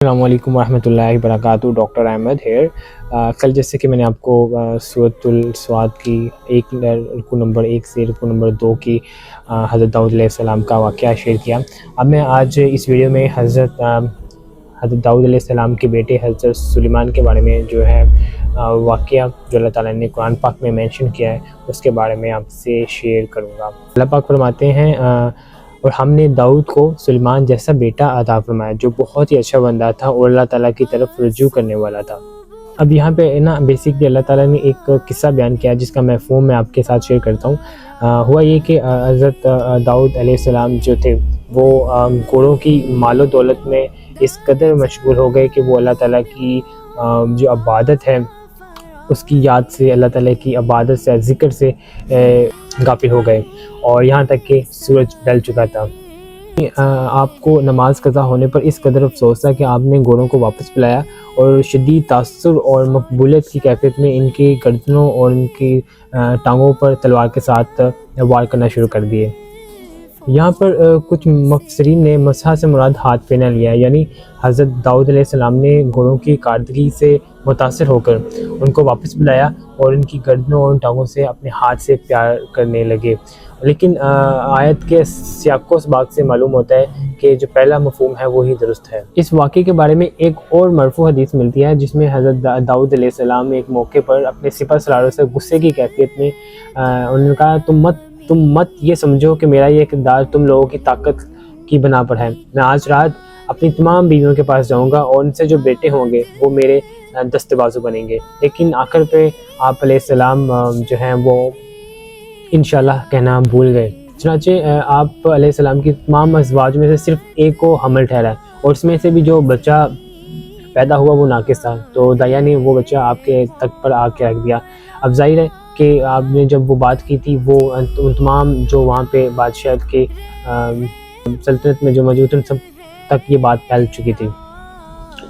السلام علیکم ورحمۃ اللہ وبرکاتہ. Doctor Ahmed here. کل جیسے کہ میں نے آپ کو سورۃ الصاد کی رکوع نمبر 1 سے رکوع نمبر 2 کی حضرت داؤد علیہ السلام کا واقعہ شیئر کیا. اب میں آج اس ویڈیو میں حضرت داؤد علیہ السلام کے بیٹے حضرت سلیمان کے بارے میں جو ہے واقعہ جو اللہ تعالیٰ نے قرآن پاک میں مینشن کیا ہے اس کے بارے میں آپ سے شیئر کروں گا. اللہ پاک فرماتے ہیں اور ہم نے داؤد کو سلیمان جیسا بیٹا عطا فرمایا جو بہت ہی اچھا بندہ تھا اور اللہ تعالیٰ کی طرف رجوع کرنے والا تھا. اب یہاں پہ نا بیسکلی اللہ تعالیٰ نے ایک قصہ بیان کیا جس کا مفہوم میں آپ کے ساتھ شیئر کرتا ہوں. ہوا یہ کہ حضرت داؤد علیہ السلام جو تھے وہ گھوڑوں کی مال و دولت میں اس قدر مشغول ہو گئے کہ وہ اللہ تعالیٰ کی جو عبادت ہے اس کی یاد سے، اللہ تعالیٰ کی عبادت سے، ذکر سے غافل ہو گئے اور یہاں تک کہ سورج ڈھل چکا تھا. آپ کو نماز قضا ہونے پر اس قدر افسوس تھا کہ آپ نے گھوڑوں کو واپس بلایا اور شدید تاثر اور مقبولیت کی کیفیت میں ان کی گردنوں اور ان کی ٹانگوں پر تلوار کے ساتھ وار کرنا شروع کر دیے. یہاں پر کچھ مفسرین نے مسح سے مراد ہاتھ پہ نہ لیا، یعنی حضرت داؤد علیہ السلام نے گھوڑوں کی کارکردگی سے متاثر ہو کر ان کو واپس بلایا اور ان کی گردنوں اور ٹانگوں سے اپنے ہاتھ سے پیار کرنے لگے. لیکن آیت کے سیاق و سباق سے معلوم ہوتا ہے کہ جو پہلا مفہوم ہے وہی درست ہے. اس واقعے کے بارے میں ایک اور مرفوع حدیث ملتی ہے جس میں حضرت داؤد علیہ السلام ایک موقع پر اپنے سپہ سالاروں سے غصے کی کیفیت میں انہوں نے کہا تم مت یہ سمجھو کہ میرا یہ اقتدار تم لوگوں کی طاقت کی بنا پر ہے. میں آج رات اپنی تمام بیویوں کے پاس جاؤں گا اور ان سے جو بیٹے ہوں گے وہ میرے دست بازو بنیں گے. لیکن آخر پہ آپ علیہ السلام جو ہیں وہ انشاءاللہ کہنا بھول گئے. چنانچہ آپ علیہ السلام کی تمام ازواج میں سے صرف ایک کو حمل ٹھہرا اور اس میں سے بھی جو بچہ پیدا ہوا وہ ناقص تھا، تو دایا نے وہ بچہ آپ کے تخت پر آ کے رکھ دیا. اب ظاہر ہے کہ آپ نے جب وہ بات کی تھی وہ ان تمام جو وہاں پہ بادشاہت کے سلطنت میں جو موجود ہیں سب تک یہ بات پھیل چکی تھی،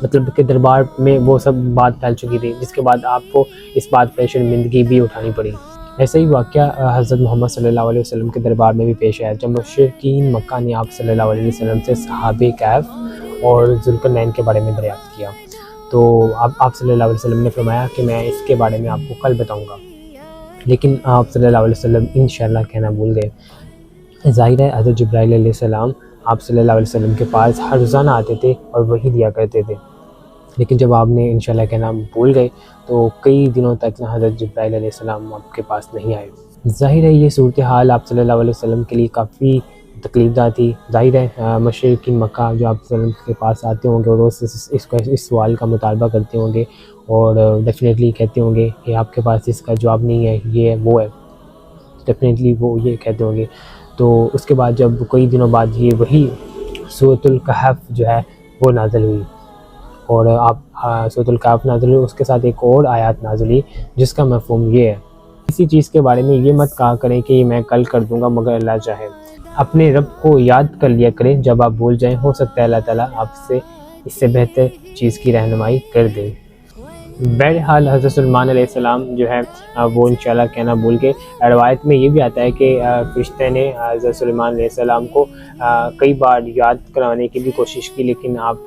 مطلب کہ دربار میں وہ سب بات پھیل چکی تھی، جس کے بعد آپ کو اس بات پہ شرمندگی بھی اٹھانی پڑی. ایسا ہی واقعہ حضرت محمد صلی اللہ علیہ وسلم کے دربار میں بھی پیش آیا جب مشرکین مکہ نے آپ صلی اللہ علیہ وسلم سے صحابہ کہف اور ذوالقرنین کے بارے میں دریافت کیا. تو آپ صلی اللہ علیہ وسلم نے فرمایا کہ میں اس کے بارے میں آپ کو کل بتاؤں گا، لیکن آپ صلی اللہ علیہ وسلم انشاءاللہ کہنا بھول گئے. ظاہر ہے حضرت جبرائیل علیہ السلام آپ صلی اللہ علیہ وسلم کے پاس ہر روزانہ آتے تھے اور وحی دیا کرتے تھے، لیکن جب آپ نے انشاءاللہ کہنا بھول گئے تو کئی دنوں تک حضرت جبرائیل علیہ السلام آپ کے پاس نہیں آئے. ظاہر ہے یہ صورتحال آپ صلی اللہ علیہ وسلم کے لیے کافی تکلیف دہ تھی. ظاہر ہے مشرکین مکہ جو آپ صلی اللہ علیہ وسلم کے پاس آتے ہوں گے اور اس سوال کا مطالبہ کرتے ہوں گے اور ڈیفینیٹلی کہتے ہوں گے کہ آپ کے پاس اس کا جواب نہیں ہے، یہ ہے وہ ہے، ڈیفینیٹلی وہ یہ کہتے ہوں گے. تو اس کے بعد جب کئی دنوں بعد یہ وہی سورۃ الکہف جو ہے وہ نازل ہوئی اور آپ سورۃ الکہف نازل ہوئی، اس کے ساتھ ایک اور آیات نازل ہوئی جس کا مفہوم یہ ہے کسی چیز کے بارے میں یہ مت کہا کریں کہ یہ میں کل کر دوں گا مگر اللہ چاہے. اپنے رب کو یاد کر لیا کریں جب آپ بھول جائیں، ہو سکتا ہے اللہ تعالیٰ آپ سے اس سے بہتر چیز کی رہنمائی کر دے. بہرحال حضرت سلیمان علیہ السلام جو ہے وہ انشاءاللہ کہنا بھول گئے. روایت میں یہ بھی آتا ہے کہ فرشتے نے حضرت سلیمان علیہ السلام کو کئی بار یاد کرانے کی بھی کوشش کی، لیکن آپ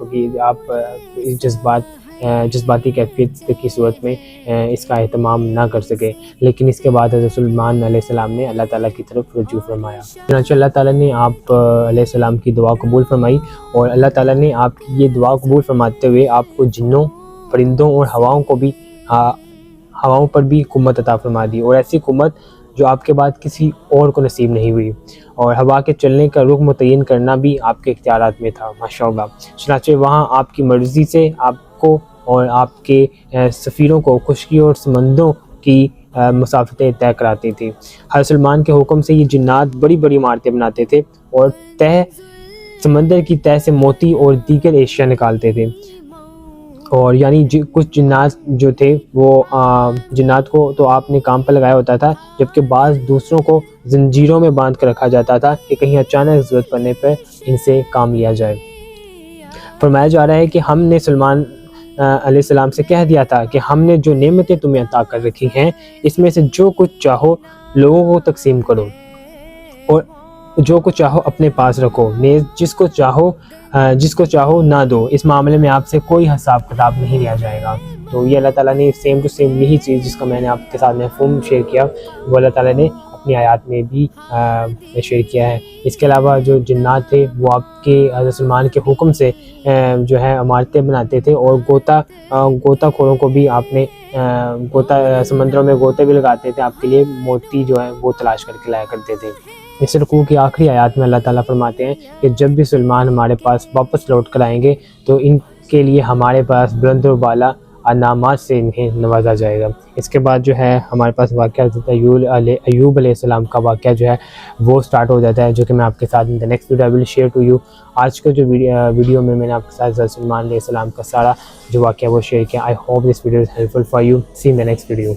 جذباتی کیفیت کی صورت میں اس کا اہتمام نہ کر سکے. لیکن اس کے بعد حضرت سلیمان علیہ السلام نے اللہ تعالیٰ کی طرف رجوع فرمایا. چنانچہ اللہ تعالیٰ نے آپ علیہ السلام کی دعا قبول فرمائی اور اللہ تعالیٰ نے آپ کی یہ دعا قبول فرماتے ہوئے آپ کو جنوں، پرندوں اور ہواؤں پر بھی قوت عطا فرما دی، اور ایسی قوت جو آپ کے بعد کسی اور کو نصیب نہیں ہوئی. اور ہوا کے چلنے کا رخ متعین کرنا بھی آپ کے اختیارات میں تھا ماشاءاللہ. چنانچہ وہاں آپ کی مرضی سے آپ کو اور آپ کے سفیروں کو خشکی اور سمندروں کی مسافتیں طے کراتی تھی. حضرت سلیمان کے حکم سے یہ جنات بڑی بڑی عمارتیں بناتے تھے اور سمندر کی تہہ سے موتی اور دیگر اشیاء نکالتے تھے. اور یعنی کچھ جنات جو تھے وہ جنات کو تو آپ نے کام پر لگایا ہوتا تھا، جبکہ بعض دوسروں کو زنجیروں میں باندھ کر رکھا جاتا تھا کہ کہیں اچانک ضرورت پڑنے پر ان سے کام لیا جائے. فرمایا جا رہا ہے کہ ہم نے سلیمان علیہ السلام سے کہہ دیا تھا کہ ہم نے جو نعمتیں تمہیں عطا کر رکھی ہیں اس میں سے جو کچھ چاہو لوگوں کو تقسیم کرو، اور جو کو چاہو اپنے پاس رکھو، نیز جس کو چاہو نہ دو، اس معاملے میں آپ سے کوئی حساب کتاب نہیں لیا جائے گا۔ تو یہ اللہ تعالیٰ نے سیم ٹو سیم یہی چیز جس کا میں نے آپ کے ساتھ مفہوم شیئر کیا، وہ اللہ تعالیٰ نے اپنی آیات میں بھی شیئر کیا ہے۔ اس کے علاوہ جو جنات تھے وہ آپ کے حضرت سلمان کے حکم سے جو ہے عمارتیں بناتے تھے، اور غوطہ خوروں کو بھی آپ نے سمندروں میں غوطے بھی لگاتے تھے، آپ کے لیے موتی جو ہے وہ تلاش کر کے لایا کرتے تھے۔ اس رکوع کی آخری آیات میں اللہ تعالیٰ فرماتے ہیں کہ جب بھی سلمان ہمارے پاس واپس لوٹ کر آئیں گے تو ان کے لیے ہمارے پاس بلند و بالا انعامات سے انہیں نوازا جائے گا۔ اس کے بعد جو ہے ہمارے پاس واقعہ حضرت ایوب علیہ السلام کا واقعہ جو ہے وہ سٹارٹ ہو جاتا ہے، جو کہ میں آپ کے ساتھ in the next video I will share to you. آج کا جو ویڈیو میں نے آپ کے ساتھ حضرت سلمان علیہ السلام کا سارا جو واقعہ وہ شیئر کیا۔ I hope this video is helpful for you, see in the next video.